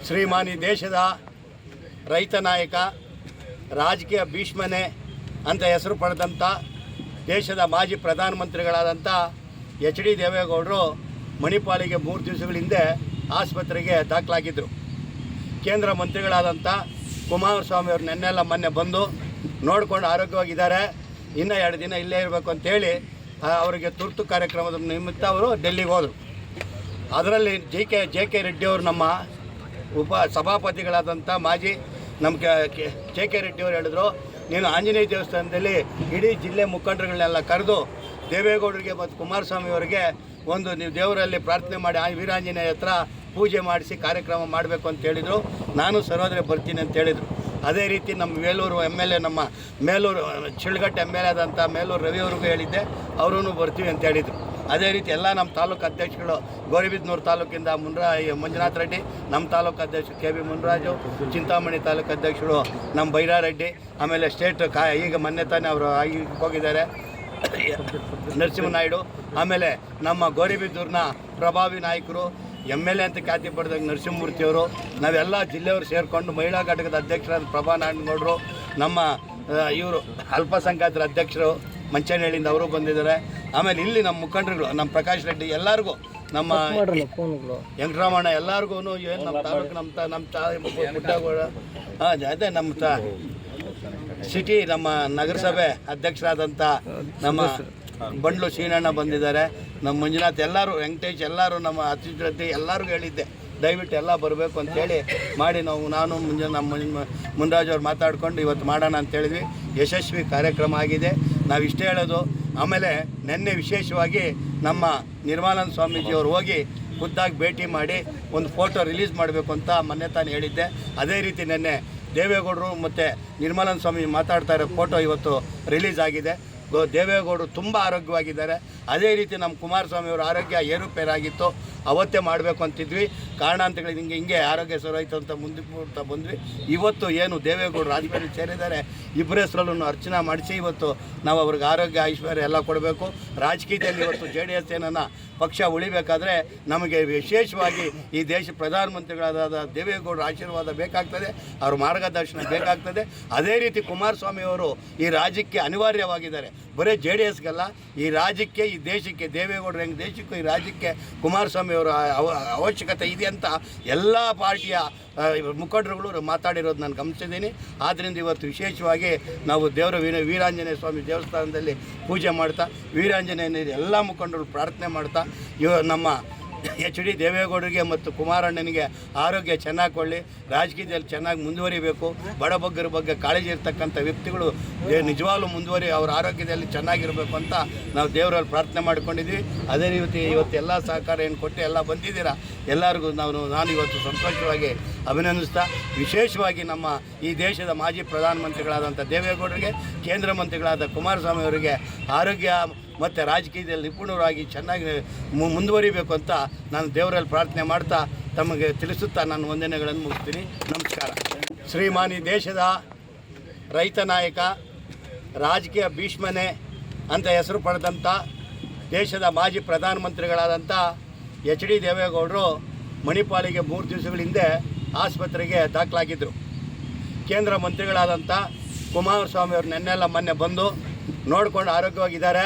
ಶ್ರೀಮಾನಿ ದೇಶದ ರೈತ ನಾಯಕ, ರಾಜಕೀಯ ಭೀಷ್ಮನೆ ಅಂತ ಹೆಸರು ಪಡೆದಂಥ ದೇಶದ ಮಾಜಿ ಪ್ರಧಾನಮಂತ್ರಿಗಳಾದಂಥ ಎಚ್.ಡಿ. ದೇವೇಗೌಡರು ಮಣಿಪಾಲಿಗೆ 3 ದಿವಸಗಳ ಹಿಂದೆ ಆಸ್ಪತ್ರೆಗೆ ದಾಖಲಾಗಿದ್ದರು. ಕೇಂದ್ರ ಮಂತ್ರಿಗಳಾದಂಥ ಕುಮಾರಸ್ವಾಮಿ ಅವರು ಮೊನ್ನೆ ಬಂದು ನೋಡಿಕೊಂಡು ಆರೋಗ್ಯವಾಗಿದ್ದಾರೆ, ಇನ್ನೂ 2 ದಿನ ಇಲ್ಲೇ ಇರಬೇಕು ಅಂತೇಳಿ ಅವರಿಗೆ ತುರ್ತು ಕಾರ್ಯಕ್ರಮದ ನಿಮಿತ್ತ ಅವರು ಡೆಲ್ಲಿಗೆ ಹೋದರು. ಅದರಲ್ಲಿ ಜೆ ಕೆ ರೆಡ್ಡಿ ಅವರು, ನಮ್ಮ ಸಭಾಪತಿಗಳಾದಂಥ ಮಾಜಿ ನಮ್ಮ ಜೆ ಕೆ ರೆಡ್ಡಿ ಅವರು ಹೇಳಿದ್ರು, ನೀನು ಆಂಜನೇಯ ದೇವಸ್ಥಾನದಲ್ಲಿ ಇಡೀ ಜಿಲ್ಲೆ ಮುಖಂಡರುಗಳನ್ನೆಲ್ಲ ಕರೆದು ದೇವೇಗೌಡರಿಗೆ ಮತ್ತು ಕುಮಾರಸ್ವಾಮಿ ಅವರಿಗೆ ನೀವು ದೇವರಲ್ಲಿ ಪ್ರಾರ್ಥನೆ ಮಾಡಿ ವೀರಾಂಜನೇಯ ಹತ್ರ ಪೂಜೆ ಮಾಡಿಸಿ ಕಾರ್ಯಕ್ರಮ ಮಾಡಬೇಕು ಅಂತ ಹೇಳಿದರು. ನಾನು ಸರೋದ್ರೆ ಬರ್ತೀನಿ ಅಂತ ಹೇಳಿದರು. ಅದೇ ರೀತಿ ನಮ್ಮ ಮೇಲೂರು MLA, ನಮ್ಮ ಮೇಲೂರು ಶಿಳ್ಘಟ್ಟ MLA ಆದಂಥ ಮೇಲೂರು ರವಿ ಅವ್ರಿಗೂ ಹೇಳಿದ್ದೆ, ಅವರೂ ಬರ್ತೀವಿ ಅಂತ ಹೇಳಿದರು. ಅದೇ ರೀತಿ ಎಲ್ಲ ನಮ್ಮ ತಾಲೂಕು ಅಧ್ಯಕ್ಷಗಳು, ಗೌರಿಬಿದನೂರು ತಾಲೂಕಿಂದ ಮಂಜುನಾಥ್ ರೆಡ್ಡಿ, ನಮ್ಮ ತಾಲೂಕು ಅಧ್ಯಕ್ಷರು KB ಮುನ್ರಾಜು, ಚಿಂತಾಮಣಿ ತಾಲೂಕು ಅಧ್ಯಕ್ಷರು ನಮ್ಮ ಬೈರಾರೆಡ್ಡಿ, ಆಮೇಲೆ ಸ್ಟೇಟ್ ಈಗ ಮೊನ್ನೆ ತಾನೇ ಅವರು ಹೋಗಿದ್ದಾರೆ ನರಸಿಂಹನಾಯ್ಡು, ಆಮೇಲೆ ನಮ್ಮ ಗೌರಿಬಿದನೂರಿನ ಪ್ರಭಾವಿ ನಾಯಕರು MLA ಅಂತ ಖ್ಯಾತಿ ಪಡೆದಾಗ ನರಸಿಂಹಮೂರ್ತಿಯವರು, ನಾವೆಲ್ಲ ಜಿಲ್ಲೆಯವರು ಸೇರಿಕೊಂಡು ಮಹಿಳಾ ಘಟಕದ ಅಧ್ಯಕ್ಷರಾದ ಪ್ರಭಾ ನಾರಾಯಣಗೌಡರು, ನಮ್ಮ ಇವರು ಅಲ್ಪಸಂಖ್ಯಾತರ ಅಧ್ಯಕ್ಷರು ಮಂಚನಹಳ್ಳಿಯಿಂದ ಅವರು ಬಂದಿದ್ದಾರೆ. ಆಮೇಲೆ ಇಲ್ಲಿ ನಮ್ಮ ಮುಖಂಡರುಗಳು, ನಮ್ಮ ಪ್ರಕಾಶ್ ರೆಡ್ಡಿ, ಎಲ್ಲರಿಗೂ, ನಮ್ಮ ವೆಂಕಟರಮಣ, ಎಲ್ಲರಿಗೂ ಏನು ನಮ್ಮ ತಾಲೂಕು ನಮ್ಮ ಮುಡ್ಡಗೋಳ ಅದೇ ನಮ್ಮ ಸಿಟಿ ನಮ್ಮ ನಗರಸಭೆ ಅಧ್ಯಕ್ಷರಾದಂಥ ನಮ್ಮ ಬಂಡ್ಲು ಶ್ರೀನಣ್ಣ ಬಂದಿದ್ದಾರೆ, ನಮ್ಮ ಮಂಜುನಾಥ್, ಎಲ್ಲರೂ ವೆಂಕಟೇಶ್, ಎಲ್ಲರೂ ನಮ್ಮ ಅತಿಥಿ ಎಲ್ಲರಿಗೂ ಹೇಳಿದ್ದೆ ದಯವಿಟ್ಟು ಎಲ್ಲ ಬರಬೇಕು ಅಂತೇಳಿ ಮಾಡಿ ನಾನು ಮುನ್ರಾಜ್ ಅವ್ರು ಮಾತಾಡ್ಕೊಂಡು ಇವತ್ತು ಮಾಡೋಣ ಅಂತೇಳಿದ್ವಿ. ಯಶಸ್ವಿ ಕಾರ್ಯಕ್ರಮ ಆಗಿದೆ. ನಾವು ಇಷ್ಟೇ ಹೇಳೋದು. ಆಮೇಲೆ ನಿನ್ನೆ ವಿಶೇಷವಾಗಿ ನಮ್ಮ ನಿರ್ಮಲಾನಂದ ಸ್ವಾಮೀಜಿಯವರು ಹೋಗಿ ಖುದ್ದಾಗಿ ಭೇಟಿ ಮಾಡಿ ಒಂದು ಫೋಟೋ ರಿಲೀಸ್ ಮಾಡಬೇಕು ಅಂತ ಮೊನ್ನೆ ತಾನು ಹೇಳಿದ್ದೆ. ಅದೇ ರೀತಿ ನಿನ್ನೆ ದೇವೇಗೌಡರು ಮತ್ತು ನಿರ್ಮಲಾನಂದ ಸ್ವಾಮಿ ಮಾತಾಡ್ತಾ ಇರೋ ಫೋಟೋ ಇವತ್ತು ರಿಲೀಸ್ ಆಗಿದೆ. ದೇವೇಗೌಡರು ತುಂಬ ಆರೋಗ್ಯವಾಗಿದ್ದಾರೆ. ಅದೇ ರೀತಿ ನಮ್ಮ ಕುಮಾರಸ್ವಾಮಿ ಅವರ ಆರೋಗ್ಯ ಏರುಪೇರಾಗಿತ್ತು, ಅವತ್ತೇ ಮಾಡಬೇಕು ಅಂತಿದ್ವಿ. ಕಾರಣಾಂತರಗಳು ಹಿಂಗೆ ಆರೋಗ್ಯ ಸರೋಯ್ತು ಅಂತ ಮುಂದಕ್ಕೆ ಬಂದ್ವಿ. ಇವತ್ತು ಏನು ದೇವೇಗೌಡರು ರಾಜಕೀಯ ಸೇರಿದ್ದಾರೆ, ಇಬ್ಬರ ಹೆಸರಲ್ಲೂ ಅರ್ಚನೆ ಮಾಡಿಸಿ ಇವತ್ತು ನಾವು ಅವ್ರಿಗೆ ಆರೋಗ್ಯ ಐಶ್ವರ್ಯ ಎಲ್ಲ ಕೊಡಬೇಕು. ರಾಜಕೀಯದಲ್ಲಿ ಇವತ್ತು JDS ಏನನ್ನ ಪಕ್ಷ ಉಳಿಬೇಕಾದ್ರೆ ನಮಗೆ ವಿಶೇಷವಾಗಿ ಈ ದೇಶ ಪ್ರಧಾನಮಂತ್ರಿಗಳಾದ ದೇವೇಗೌಡರ ಆಶೀರ್ವಾದ ಬೇಕಾಗ್ತದೆ, ಅವ್ರ ಮಾರ್ಗದರ್ಶನ ಬೇಕಾಗ್ತದೆ. ಅದೇ ರೀತಿ ಕುಮಾರಸ್ವಾಮಿ ಅವರು ಈ ರಾಜ್ಯಕ್ಕೆ ಅನಿವಾರ್ಯವಾಗಿದ್ದಾರೆ. ಬರೀ JDSಗಲ್ಲ, ಈ ರಾಜ್ಯಕ್ಕೆ, ಈ ದೇಶಕ್ಕೆ, ದೇವೇಗೌಡರ ಹೆಂಗೆ ದೇಶಕ್ಕೂ ಈ ರಾಜ್ಯಕ್ಕೆ ಕುಮಾರಸ್ವಾಮಿ ಅವರ ಅವಶ್ಯಕತೆ ಇದೆ ಅಂತ ಎಲ್ಲ ಪಾರ್ಟಿಯ ಮುಖಂಡರುಗಳು ಮಾತಾಡಿರೋದು ನಾನು ಗಮನಿಸಿದ್ದೀನಿ. ಆದ್ದರಿಂದ ಇವತ್ತು ವಿಶೇಷವಾಗಿ ನಾವು ವೀರಾಂಜನೇಯ ಸ್ವಾಮಿ ದೇವಸ್ಥಾನದಲ್ಲಿ ಪೂಜೆ ಮಾಡ್ತಾ, ವೀರಾಂಜನೇಯ ಎಲ್ಲ ಮುಖಂಡರು ಪ್ರಾರ್ಥನೆ ಮಾಡ್ತಾ, ನಮ್ಮ ಎಚ್.ಡಿ. ದೇವೇಗೌಡರಿಗೆ ಮತ್ತು ಕುಮಾರಣ್ಣನಿಗೆ ಆರೋಗ್ಯ ಚೆನ್ನಾಗಿ ಕೊಳ್ಳಿ, ರಾಜಕೀಯದಲ್ಲಿ ಚೆನ್ನಾಗಿ ಮುಂದುವರಿಬೇಕು. ಬಡಬಗ್ಗರ ಬಗ್ಗೆ ಕಾಳಜಿ ಇರ್ತಕ್ಕಂಥ ವ್ಯಕ್ತಿಗಳು ನಿಜವಾಗ್ಲೂ ಅವರ ಆರೋಗ್ಯದಲ್ಲಿ ಚೆನ್ನಾಗಿರಬೇಕು ಅಂತ ನಾವು ದೇವರಲ್ಲಿ ಪ್ರಾರ್ಥನೆ ಮಾಡ್ಕೊಂಡಿದ್ವಿ. ಅದೇ ರೀತಿ ಇವತ್ತು ಎಲ್ಲ ಸಹಕಾರ ಏನು ಕೊಟ್ಟು ಎಲ್ಲ ಬಂದಿದ್ದೀರಾ, ಎಲ್ಲರಿಗೂ ನಾನು ಇವತ್ತು ಸಂತೋಷವಾಗಿ ಅಭಿನಂದಿಸ್ತಾ, ವಿಶೇಷವಾಗಿ ನಮ್ಮ ಈ ದೇಶದ ಮಾಜಿ ಪ್ರಧಾನಮಂತ್ರಿಗಳಾದಂಥ ದೇವೇಗೌಡರಿಗೆ, ಕೇಂದ್ರ ಮಂತ್ರಿಗಳಾದ ಕುಮಾರಸ್ವಾಮಿ ಅವರಿಗೆ ಆರೋಗ್ಯ ಮತ್ತು ರಾಜಕೀಯದಲ್ಲಿ ನಿಪುಣರಾಗಿ ಚೆನ್ನಾಗಿ ಮುಂದುವರಿಬೇಕು ಅಂತ ನಾನು ದೇವರಲ್ಲಿ ಪ್ರಾರ್ಥನೆ ಮಾಡ್ತಾ ತಮಗೆ ತಿಳಿಸುತ್ತಾ ನಾನು ವಂದನೆಗಳನ್ನು ಮುಗಿಸ್ತೀನಿ. ನಮಸ್ಕಾರ. ಶ್ರೀಮಾನಿ ದೇಶದ ರೈತ ನಾಯಕ, ರಾಜಕೀಯ ಭೀಷ್ಮನೆ ಅಂತ ಹೆಸರು ಪಡೆದಂಥ ದೇಶದ ಮಾಜಿ ಪ್ರಧಾನಮಂತ್ರಿಗಳಾದಂಥ ಎಚ್.ಡಿ. ದೇವೇಗೌಡರು ಮಣಿಪಾಲಿಗೆ 3 ದಿವಸಗಳ ಹಿಂದೆ ಆಸ್ಪತ್ರೆಗೆ ದಾಖಲಾಗಿದ್ದರು. ಕೇಂದ್ರ ಮಂತ್ರಿಗಳಾದಂಥ ಕುಮಾರಸ್ವಾಮಿ ಅವರು ಮೊನ್ನೆ ಬಂದು ನೋಡಿಕೊಂಡು ಆರೋಗ್ಯವಾಗಿದ್ದಾರೆ,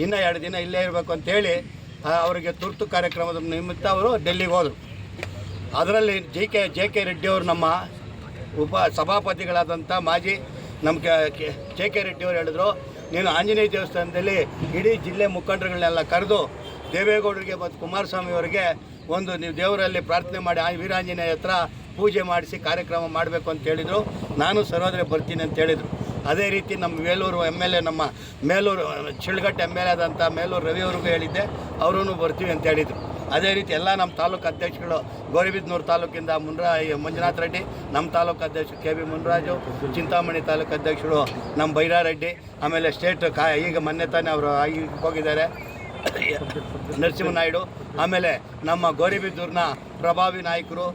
ಇನ್ನೂ 2 ದಿನ ಇಲ್ಲೇ ಇರಬೇಕು ಅಂತೇಳಿ ಅವರಿಗೆ ತುರ್ತು ಕಾರ್ಯಕ್ರಮದ ನಿಮಿತ್ತ ಅವರು ಡೆಲ್ಲಿಗೆ ಹೋದರು. ಅದರಲ್ಲಿ ಜೆ ಕೆ ರೆಡ್ಡಿ ಅವರು, ನಮ್ಮ ಸಭಾಪತಿಗಳಾದಂಥ ಮಾಜಿ ನಮ್ಮ ಜೆ ಕೆ ರೆಡ್ಡಿ ಅವರು ಹೇಳಿದ್ರು, ನೀನು ಆಂಜನೇಯ ದೇವಸ್ಥಾನದಲ್ಲಿ ಇಡೀ ಜಿಲ್ಲೆ ಮುಖಂಡರುಗಳನ್ನೆಲ್ಲ ಕರೆದು ದೇವೇಗೌಡರಿಗೆ ಮತ್ತು ಕುಮಾರಸ್ವಾಮಿ ಅವರಿಗೆ ನೀವು ದೇವರಲ್ಲಿ ಪ್ರಾರ್ಥನೆ ಮಾಡಿ ವೀರಾಂಜನೇಯ ಹತ್ರ ಪೂಜೆ ಮಾಡಿಸಿ ಕಾರ್ಯಕ್ರಮ ಮಾಡಬೇಕು ಅಂತ ಹೇಳಿದರು. ನಾನು ಸರೋದ್ರೆ ಬರ್ತೀನಿ ಅಂತ ಹೇಳಿದರು. ಅದೇ ರೀತಿ ನಮ್ಮ ಮೇಲೂರು MLA, ನಮ್ಮ ಮೇಲೂರು ಶಿಳ್ಘಟ್ಟ MLA ಆದಂಥ ಮೇಲೂರು ರವಿ ಅವ್ರಿಗೂ ಹೇಳಿದ್ದೆ, ಅವರೂ ಬರ್ತೀವಿ ಅಂತ ಹೇಳಿದರು. ಅದೇ ರೀತಿ ಎಲ್ಲ ನಮ್ಮ ತಾಲೂಕು ಅಧ್ಯಕ್ಷಗಳು, ಗೌರಿಬಿದನೂರು ತಾಲೂಕಿಂದ ಮಂಜುನಾಥ್ ರೆಡ್ಡಿ, ನಮ್ಮ ತಾಲೂಕು ಅಧ್ಯಕ್ಷರು KB ಮುನ್ರಾಜು, ಚಿಂತಾಮಣಿ ತಾಲೂಕು ಅಧ್ಯಕ್ಷರು ನಮ್ಮ ಬೈರಾರೆಡ್ಡಿ, ಆಮೇಲೆ ಸ್ಟೇಟ್ ಈಗ ಮೊನ್ನೆ ತಾನೇ ಅವರು ಹೋಗಿದ್ದಾರೆ ನರಸಿಂಹನಾಯ್ಡು, ಆಮೇಲೆ ನಮ್ಮ ಗೌರಿಬಿದನೂರಿನ ಪ್ರಭಾವಿ ನಾಯಕರು,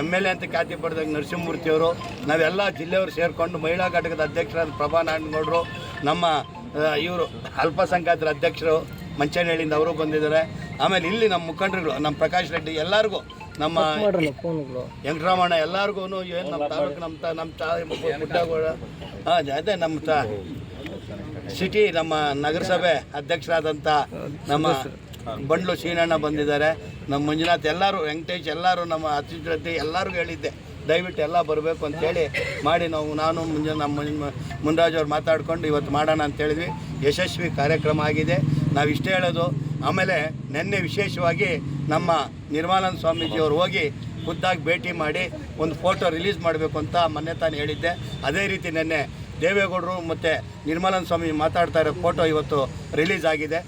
MLA ಅಂತ ಖ್ಯಾತಿ ಪಡೆದಾಗ ನರಸಿಂಹಮೂರ್ತಿಯವರು, ನಾವೆಲ್ಲ ಜಿಲ್ಲೆಯವರು ಸೇರಿಕೊಂಡು ಮಹಿಳಾ ಘಟಕದ ಅಧ್ಯಕ್ಷರಾದ ಪ್ರಭಾ ನಾರಾಯಣಗೌಡರು, ನಮ್ಮ ಇವರು ಅಲ್ಪಸಂಖ್ಯಾತರ ಅಧ್ಯಕ್ಷರು ಮಂಚನಹಳ್ಳಿಯಿಂದ ಅವರು ಬಂದಿದ್ದಾರೆ. ಆಮೇಲೆ ಇಲ್ಲಿ ನಮ್ಮ ಮುಖಂಡರುಗಳು, ನಮ್ಮ ಪ್ರಕಾಶ್ ರೆಡ್ಡಿ, ಎಲ್ಲರಿಗೂ, ನಮ್ಮ ವೆಂಕಟರಮಣ ಎಲ್ಲರಿಗೂ ಏನು ನಮ್ಮ ತಾಲೂಕು ನಮ್ಮ ಪುಟ್ಟಗಳು ಅದೇ ನಮ್ಮ ಸಿಟಿ ನಮ್ಮ ನಗರಸಭೆ ಅಧ್ಯಕ್ಷರಾದಂಥ ನಮ್ಮ ಬಂಡ್ಲು ಶ್ರೀನಣ್ಣ ಬಂದಿದ್ದಾರೆ, ನಮ್ಮ ಮಂಜುನಾಥ್ ಎಲ್ಲರೂ, ವೆಂಕಟೇಶ್ ಎಲ್ಲರೂ, ನಮ್ಮ ಅತಿಥಿ ಎಲ್ಲರಿಗೂ ಹೇಳಿದ್ದೆ ದಯವಿಟ್ಟು ಎಲ್ಲ ಬರಬೇಕು ಅಂತೇಳಿ ಮಾಡಿ ನಾನು ನಮ್ಮ ಮುನ್ರಾಜ್ ಅವ್ರು ಮಾತಾಡ್ಕೊಂಡು ಇವತ್ತು ಮಾಡೋಣ ಅಂತೇಳಿದ್ವಿ. ಯಶಸ್ವಿ ಕಾರ್ಯಕ್ರಮ ಆಗಿದೆ. ನಾವು ಇಷ್ಟೇ ಹೇಳೋದು. ಆಮೇಲೆ ನಿನ್ನೆ ವಿಶೇಷವಾಗಿ ನಮ್ಮ ನಿರ್ಮಲಾನಂದ ಸ್ವಾಮೀಜಿಯವರು ಹೋಗಿ ಖುದ್ದಾಗಿ ಭೇಟಿ ಮಾಡಿ ಒಂದು ಫೋಟೋ ರಿಲೀಸ್ ಮಾಡಬೇಕು ಅಂತ ಮೊನ್ನೆ ತಾನು ಹೇಳಿದ್ದೆ. ಅದೇ ರೀತಿ ನಿನ್ನೆ ದೇವೇಗೌಡರು ಮತ್ತು ನಿರ್ಮಲಾನಂದ ಸ್ವಾಮಿ ಮಾತಾಡ್ತಾ ಇರೋ ಫೋಟೋ ಇವತ್ತು ರಿಲೀಸ್ ಆಗಿದೆ.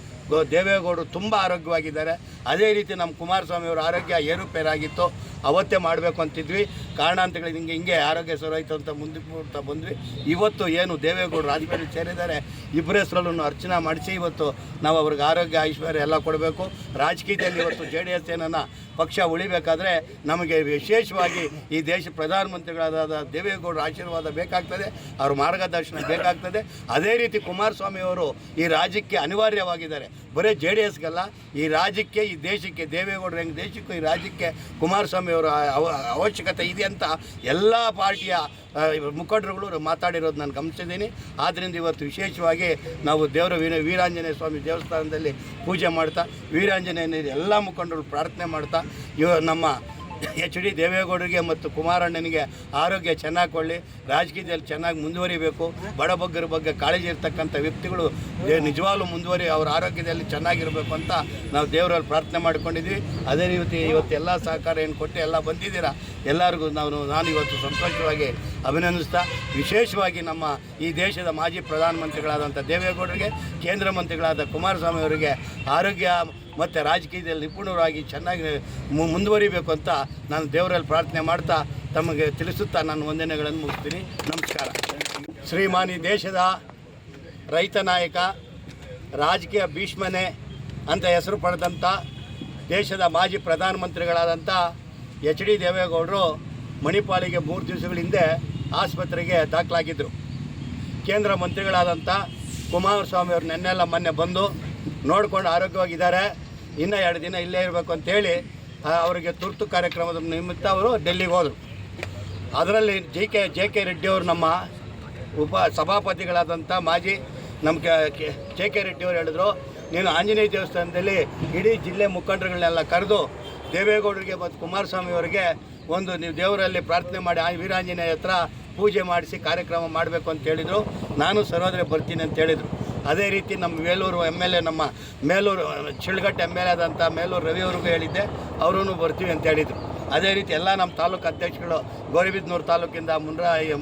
ದೇವೇಗೌಡರು ತುಂಬ ಆರೋಗ್ಯವಾಗಿದ್ದಾರೆ. ಅದೇ ರೀತಿ ನಮ್ಮ ಕುಮಾರಸ್ವಾಮಿಯವ್ರ ಆರೋಗ್ಯ ಏರುಪೇರಾಗಿತ್ತು, ಅವತ್ತೇ ಮಾಡಬೇಕು ಅಂತಿದ್ವಿ. ಕಾರಣಾಂತರಗಳು ಹಿಂಗೆ ಆರೋಗ್ಯ ಸರೋಯ್ತು ಅಂತ ಮುಂದಕ್ಕೆ ಬಂದ್ವಿ. ಇವತ್ತು ಏನು ದೇವೇಗೌಡರು ರಾಜಕೀಯದಲ್ಲಿ ಸೇರಿದ್ದಾರೆ, ಇಬ್ಬರ ಹೆಸರಲ್ಲೂ ಅರ್ಚನೆ ಮಾಡಿಸಿ ಇವತ್ತು ನಾವು ಅವ್ರಿಗೆ ಆರೋಗ್ಯ ಐಶ್ವರ್ಯ ಎಲ್ಲ ಕೊಡಬೇಕು. ರಾಜಕೀಯದಲ್ಲಿ ಇವತ್ತು JDS ಏನನ್ನ ಪಕ್ಷ ಉಳಿಬೇಕಾದ್ರೆ ನಮಗೆ ವಿಶೇಷವಾಗಿ ಈ ದೇಶ ಪ್ರಧಾನಮಂತ್ರಿಗಳಾದ ದೇವೇಗೌಡರ ಆಶೀರ್ವಾದ ಬೇಕಾಗ್ತದೆ, ಅವ್ರ ಮಾರ್ಗದರ್ಶನ ಬೇಕಾಗ್ತದೆ. ಅದೇ ರೀತಿ ಕುಮಾರಸ್ವಾಮಿಯವರು ಈ ರಾಜ್ಯಕ್ಕೆ ಅನಿವಾರ್ಯವಾಗಿದ್ದಾರೆ. ಬರೀ JDSಗಲ್ಲ, ಈ ರಾಜ್ಯಕ್ಕೆ, ಈ ದೇಶಕ್ಕೆ, ದೇವೇಗೌಡರು ಹೆಂಗೆ ದೇಶಕ್ಕೂ ಈ ರಾಜ್ಯಕ್ಕೆ ಕುಮಾರಸ್ವಾಮಿಯವರ ಅವಶ್ಯಕತೆ ಇದೆ ಅಂತ ಎಲ್ಲ ಪಾರ್ಟಿಯ ಮುಖಂಡರುಗಳು ಮಾತಾಡಿರೋದು ನಾನು ಗಮನಿಸಿದ್ದೀನಿ. ಆದ್ದರಿಂದ ಇವತ್ತು ವಿಶೇಷವಾಗಿ ನಾವು ದೇವರ ವೀರಾಂಜನೇಯ ಸ್ವಾಮಿ ದೇವಸ್ಥಾನದಲ್ಲಿ ಪೂಜೆ ಮಾಡ್ತಾ, ವೀರಾಂಜನೇಯ ಎಲ್ಲ ಮುಖಂಡರು ಪ್ರಾರ್ಥನೆ ಮಾಡ್ತಾ ನಮ್ಮ HD ದೇವೇಗೌಡರಿಗೆ ಮತ್ತು ಕುಮಾರಣ್ಣನಿಗೆ ಆರೋಗ್ಯ ಚೆನ್ನಾಗಿ ಕೊಳ್ಳಿ, ರಾಜಕೀಯದಲ್ಲಿ ಚೆನ್ನಾಗಿ ಮುಂದುವರಿಬೇಕು. ಬಡಬಗ್ಗರ ಬಗ್ಗೆ ಕಾಳಜಿ ಇರ್ತಕ್ಕಂಥ ವ್ಯಕ್ತಿಗಳು ನಿಜವಾಗ್ಲೂ ಅವ್ರ ಆರೋಗ್ಯದಲ್ಲಿ ಚೆನ್ನಾಗಿರಬೇಕು ಅಂತ ನಾವು ದೇವರಲ್ಲಿ ಪ್ರಾರ್ಥನೆ ಮಾಡ್ಕೊಂಡಿದ್ವಿ. ಅದೇ ರೀತಿ ಇವತ್ತು ಎಲ್ಲ ಸಹಕಾರ ಏನು ಕೊಟ್ಟು ಎಲ್ಲ ಬಂದಿದ್ದೀರಾ, ಎಲ್ಲರಿಗೂ ನಾನು ಇವತ್ತು ಸಂತೋಷವಾಗಿ ಅಭಿನಂದಿಸ್ತಾ, ವಿಶೇಷವಾಗಿ ನಮ್ಮ ಈ ದೇಶದ ಮಾಜಿ ಪ್ರಧಾನಮಂತ್ರಿಗಳಾದಂಥ ದೇವೇಗೌಡರಿಗೆ, ಕೇಂದ್ರ ಮಂತ್ರಿಗಳಾದ ಕುಮಾರಸ್ವಾಮಿ ಅವರಿಗೆ ಆರೋಗ್ಯ ಮತ್ತು ರಾಜಕೀಯದಲ್ಲಿ ನಿಪುಣರಾಗಿ ಚೆನ್ನಾಗಿ ಮುಂದುವರಿಬೇಕು ಅಂತ ನಾನು ದೇವರಲ್ಲಿ ಪ್ರಾರ್ಥನೆ ಮಾಡ್ತಾ ತಮಗೆ ತಿಳಿಸುತ್ತಾ ನಾನು ವಂದನೆಗಳನ್ನು ಮುಗಿಸ್ತೀನಿ. ನಮಸ್ಕಾರ. ಶ್ರೀಮಾನ್ ಈ ದೇಶದ ರೈತ ನಾಯಕ, ರಾಜಕೀಯ ಭೀಷ್ಮನೆ ಅಂತ ಹೆಸರು ಪಡೆದಂಥ ದೇಶದ ಮಾಜಿ ಪ್ರಧಾನಮಂತ್ರಿಗಳಾದಂಥ HD ದೇವೇಗೌಡರು ಮಣಿಪಾಲಿಗೆ 3 ದಿವಸಗಳ ಹಿಂದೆ ಆಸ್ಪತ್ರೆಗೆ ದಾಖಲಾಗಿದ್ದರು. ಕೇಂದ್ರ ಮಂತ್ರಿಗಳಾದಂಥ ಕುಮಾರಸ್ವಾಮಿ ಅವರು ನೆನ್ನೆಲ್ಲ ಮೊನ್ನೆ ಬಂದು ನೋಡ್ಕೊಂಡು ಆರೋಗ್ಯವಾಗಿದ್ದಾರೆ, ಇನ್ನೂ 2 ದಿನ ಇಲ್ಲೇ ಇರಬೇಕು ಅಂತೇಳಿ ಅವರಿಗೆ ತುರ್ತು ಕಾರ್ಯಕ್ರಮದ ನಿಮಿತ್ತ ಅವರು ಡೆಲ್ಲಿಗೆ ಹೋದರು. ಅದರಲ್ಲಿ JK ರೆಡ್ಡಿಯವರು, ನಮ್ಮ ಸಭಾಪತಿಗಳಾದಂಥ ಮಾಜಿ ನಮ್ಮ JK ರೆಡ್ಡಿಯವರು ಹೇಳಿದ್ರು, ನೀನು ಆಂಜನೇಯ ದೇವಸ್ಥಾನದಲ್ಲಿ ಇಡೀ ಜಿಲ್ಲೆ ಮುಖಂಡರುಗಳನ್ನೆಲ್ಲ ಕರೆದು ದೇವೇಗೌಡರಿಗೆ ಮತ್ತು ಕುಮಾರಸ್ವಾಮಿ ಅವರಿಗೆ ನೀವು ದೇವರಲ್ಲಿ ಪ್ರಾರ್ಥನೆ ಮಾಡಿ ವೀರಾಂಜನೇಯ ಹತ್ರ ಪೂಜೆ ಮಾಡಿಸಿ ಕಾರ್ಯಕ್ರಮ ಮಾಡಬೇಕು ಅಂತ ಹೇಳಿದರು. ನಾನು ಸರೋದ್ರೆ ಬರ್ತೀನಿ ಅಂತ ಹೇಳಿದರು. ಅದೇ ರೀತಿ ನಮ್ಮ ಮೇಲೂರು MLA, ನಮ್ಮ ಮೇಲೂರು ಶಿಳ್ಘಟ್ಟ MLA ಆದಂಥ ಮೇಲೂರು ರವಿ ಅವ್ರಿಗೂ ಹೇಳಿದ್ದೆ, ಅವರೂ ಬರ್ತೀವಿ ಅಂತ ಹೇಳಿದರು. ಅದೇ ರೀತಿ ಎಲ್ಲ ನಮ್ಮ ತಾಲೂಕು ಅಧ್ಯಕ್ಷಗಳು, ಗೌರಿಬಿದನೂರು ತಾಲೂಕಿಂದ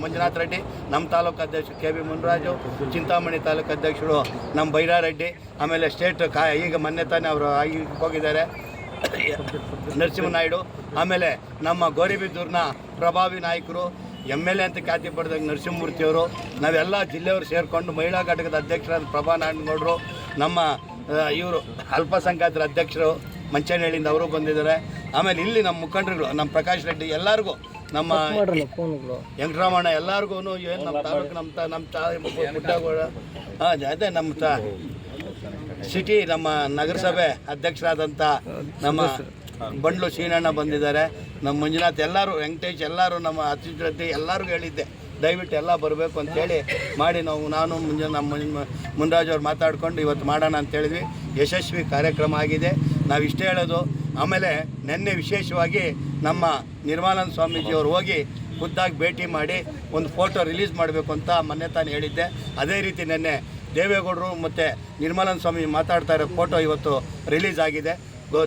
ಮಂಜುನಾಥ್ ರೆಡ್ಡಿ, ನಮ್ಮ ತಾಲೂಕು ಅಧ್ಯಕ್ಷರು KB ಮುನ್ರಾಜು, ಚಿಂತಾಮಣಿ ತಾಲೂಕು ಅಧ್ಯಕ್ಷರು ನಮ್ಮ ಬೈರಾರೆಡ್ಡಿ, ಆಮೇಲೆ ಸ್ಟೇಟ್ ಈಗ ಮೊನ್ನೆ ತಾನೇ ಅವರು ಹೋಗಿದ್ದಾರೆ ನರಸಿಂಹನಾಯ್ಡು, ಆಮೇಲೆ ನಮ್ಮ ಗೌರಿಬಿದೂರಿನ ಪ್ರಭಾವಿ ನಾಯಕರು MLA ಅಂತ ಖ್ಯಾತಿ ಪಡೆದಾಗ ನರಸಿಂಹಮೂರ್ತಿಯವರು, ನಾವೆಲ್ಲ ಜಿಲ್ಲೆಯವರು ಸೇರಿಕೊಂಡು ಮಹಿಳಾ ಘಟಕದ ಅಧ್ಯಕ್ಷರಾದ ಪ್ರಭಾ ನಾರಾಯಣಗೌಡರು, ನಮ್ಮ ಇವರು ಅಲ್ಪಸಂಖ್ಯಾತರ ಅಧ್ಯಕ್ಷರು ಮಂಚನಹಳ್ಳಿಯಿಂದ ಅವರು ಬಂದಿದ್ದಾರೆ. ಆಮೇಲೆ ಇಲ್ಲಿ ನಮ್ಮ ಮುಖಂಡರುಗಳು, ನಮ್ಮ ಪ್ರಕಾಶ್ ರೆಡ್ಡಿ ಎಲ್ಲರಿಗೂ, ನಮ್ಮ ವೆಂಕಟರಮಣ ಎಲ್ಲರಿಗೂ, ಏನು ನಮ್ಮ ತಾಲೂಕು ನಮ್ಮ ಪುಟ್ಟಗಳು ಅದೇ ನಮ್ಮ ಸಿಟಿ ನಮ್ಮ ನಗರಸಭೆ ಅಧ್ಯಕ್ಷರಾದಂಥ ನಮ್ಮ ಬಂಡ್ಲು ಶ್ರೀನಣ್ಣ ಬಂದಿದ್ದಾರೆ, ನಮ್ಮ ಮಂಜುನಾಥ್ ಎಲ್ಲರೂ, ವೆಂಕಟೇಶ್ ಎಲ್ಲರೂ, ನಮ್ಮ ಅತಿಥಿ ಎಲ್ಲರಿಗೂ ಹೇಳಿದ್ದೆ ದಯವಿಟ್ಟು ಎಲ್ಲ ಬರಬೇಕು ಅಂತೇಳಿ ಮಾಡಿ ನಾನು ನಮ್ಮ ಮುನ್ರಾಜ್ ಅವ್ರು ಮಾತಾಡ್ಕೊಂಡು ಇವತ್ತು ಮಾಡೋಣ ಅಂತೇಳಿದ್ವಿ. ಯಶಸ್ವಿ ಕಾರ್ಯಕ್ರಮ ಆಗಿದೆ. ನಾವು ಇಷ್ಟೇ ಹೇಳೋದು. ಆಮೇಲೆ ನಿನ್ನೆ ವಿಶೇಷವಾಗಿ ನಮ್ಮ ನಿರ್ಮಲಾನಂದ ಸ್ವಾಮೀಜಿಯವರು ಹೋಗಿ ಖುದ್ದಾಗಿ ಭೇಟಿ ಮಾಡಿ ಒಂದು ಫೋಟೋ ರಿಲೀಸ್ ಮಾಡಬೇಕು ಅಂತ ಮೊನ್ನೆ ತಾನು ಹೇಳಿದ್ದೆ. ಅದೇ ರೀತಿ ನಿನ್ನೆ ದೇವೇಗೌಡರು ಮತ್ತು ನಿರ್ಮಲಾನಂದ ಸ್ವಾಮಿ ಮಾತಾಡ್ತಾ ಇರೋ ಫೋಟೋ ಇವತ್ತು ರಿಲೀಸ್ ಆಗಿದೆ.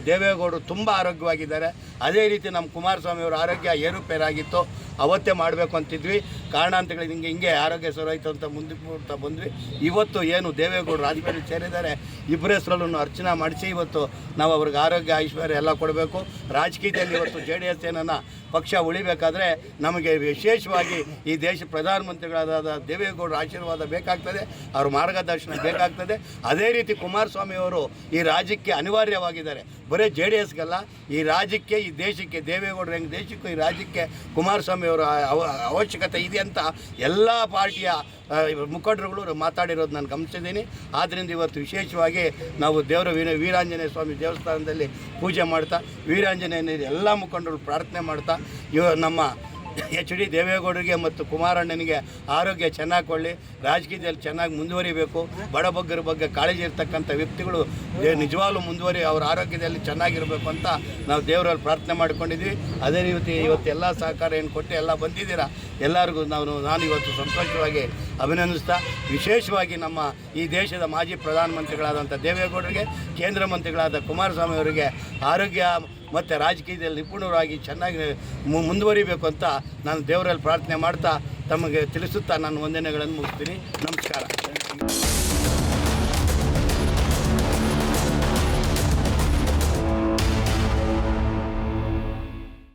ದೇವೇಗೌಡರು ತುಂಬ ಆರೋಗ್ಯವಾಗಿದ್ದಾರೆ. ಅದೇ ರೀತಿ ನಮ್ಮ ಕುಮಾರಸ್ವಾಮಿಯವ್ರ ಆರೋಗ್ಯ ಏರುಪೇರಾಗಿತ್ತು, ಅವತ್ತೇ ಮಾಡಬೇಕು ಅಂತಿದ್ವಿ. ಕಾರಣಾಂತರಗಳು ಹಿಂಗೆ ಆರೋಗ್ಯ ಸರೋಯ್ತು ಅಂತ ಮುಂದಕ್ಕೆ ಬಂದ್ವಿ. ಇವತ್ತು ಏನು ದೇವೇಗೌಡರು ರಾಜಕೀಯದಲ್ಲಿ ಸೇರಿದ್ದಾರೆ, ಇಬ್ಬರ ಹೆಸರಲ್ಲೂ ಅರ್ಚನೆ ಮಾಡಿಸಿ ಇವತ್ತು ನಾವು ಅವ್ರಿಗೆ ಆರೋಗ್ಯ ಐಶ್ವರ್ಯ ಎಲ್ಲ ಕೊಡಬೇಕು. ರಾಜಕೀಯದಲ್ಲಿ ಇವತ್ತು JDS ಏನನ್ನ ಪಕ್ಷ ಉಳಿಬೇಕಾದ್ರೆ ನಮಗೆ ವಿಶೇಷವಾಗಿ ಈ ದೇಶ ಪ್ರಧಾನಮಂತ್ರಿಗಳಾದ ದೇವೇಗೌಡರ ಆಶೀರ್ವಾದ ಬೇಕಾಗ್ತದೆ, ಅವ್ರ ಮಾರ್ಗದರ್ಶನ ಬೇಕಾಗ್ತದೆ. ಅದೇ ರೀತಿ ಕುಮಾರಸ್ವಾಮಿ ಅವರು ಈ ರಾಜ್ಯಕ್ಕೆ ಅನಿವಾರ್ಯವಾಗಿದ್ದಾರೆ. ಬರೀ JDSಗಲ್ಲ, ಈ ರಾಜ್ಯಕ್ಕೆ, ಈ ದೇಶಕ್ಕೆ, ದೇವೇಗೌಡರು ಹೆಂಗೆ ದೇಶಕ್ಕೂ ಈ ರಾಜ್ಯಕ್ಕೆ ಕುಮಾರಸ್ವಾಮಿ ಅವರ ಅವಶ್ಯಕತೆ ಇದೆ ಅಂತ ಎಲ್ಲ ಪಾರ್ಟಿಯ ಮುಖಂಡರುಗಳು ಮಾತಾಡಿರೋದು ನಾನು ಗಮನಿಸಿದ್ದೀನಿ. ಆದ್ದರಿಂದ ಇವತ್ತು ವಿಶೇಷವಾಗಿ ನಾವು ದೇವರ ವೀರಾಂಜನೇಯ ಸ್ವಾಮಿ ದೇವಸ್ಥಾನದಲ್ಲಿ ಪೂಜೆ ಮಾಡ್ತಾ, ವೀರಾಂಜನೇಯನ ಎಲ್ಲ ಮುಖಂಡರು ಪ್ರಾರ್ಥನೆ ಮಾಡ್ತಾ, ನಮ್ಮ HD ದೇವೇಗೌಡರಿಗೆ ಮತ್ತು ಕುಮಾರಣ್ಣನಿಗೆ ಆರೋಗ್ಯ ಚೆನ್ನಾಗಿ ಕೊಳ್ಳಿ, ರಾಜಕೀಯದಲ್ಲಿ ಚೆನ್ನಾಗಿ ಮುಂದುವರಿಬೇಕು, ಬಡಬಗ್ಗರ ಬಗ್ಗೆ ಕಾಳಜಿ ಇರ್ತಕ್ಕಂಥ ವ್ಯಕ್ತಿಗಳು ನಿಜವಾಗ್ಲೂ ಮುಂದುವರಿ ಅವರ ಆರೋಗ್ಯದಲ್ಲಿ ಚೆನ್ನಾಗಿರಬೇಕು ಅಂತ ನಾವು ದೇವರಲ್ಲಿ ಪ್ರಾರ್ಥನೆ ಮಾಡ್ಕೊಂಡಿದ್ವಿ. ಅದೇ ರೀತಿ ಇವತ್ತು ಎಲ್ಲ ಸಹಕಾರ ಏನು ಕೊಟ್ಟು ಎಲ್ಲ ಬಂದಿದ್ದೀರಾ, ಎಲ್ಲರಿಗೂ ನಾನು ಇವತ್ತು ಸಂತೋಷವಾಗಿ ಅಭಿನಂದಿಸ್ತಾ, ವಿಶೇಷವಾಗಿ ನಮ್ಮ ಈ ದೇಶದ ಮಾಜಿ ಪ್ರಧಾನಮಂತ್ರಿಗಳಾದಂಥ ದೇವೇಗೌಡರಿಗೆ, ಕೇಂದ್ರ ಮಂತ್ರಿಗಳಾದ ಕುಮಾರಸ್ವಾಮಿ ಅವರಿಗೆ ಆರೋಗ್ಯ ಮತ್ತು ರಾಜಕೀಯದಲ್ಲಿ ನಿಪುಣರಾಗಿ ಚೆನ್ನಾಗಿ ಮುಂದುವರಿಬೇಕು ಅಂತ ನಾನು ದೇವರಲ್ಲಿ ಪ್ರಾರ್ಥನೆ ಮಾಡ್ತಾ ತಮಗೆ ತಿಳಿಸುತ್ತಾ ನಾನು ವಂದನೆಗಳನ್ನು ಮುಗಿಸ್ತೀನಿ. ನಮಸ್ಕಾರ.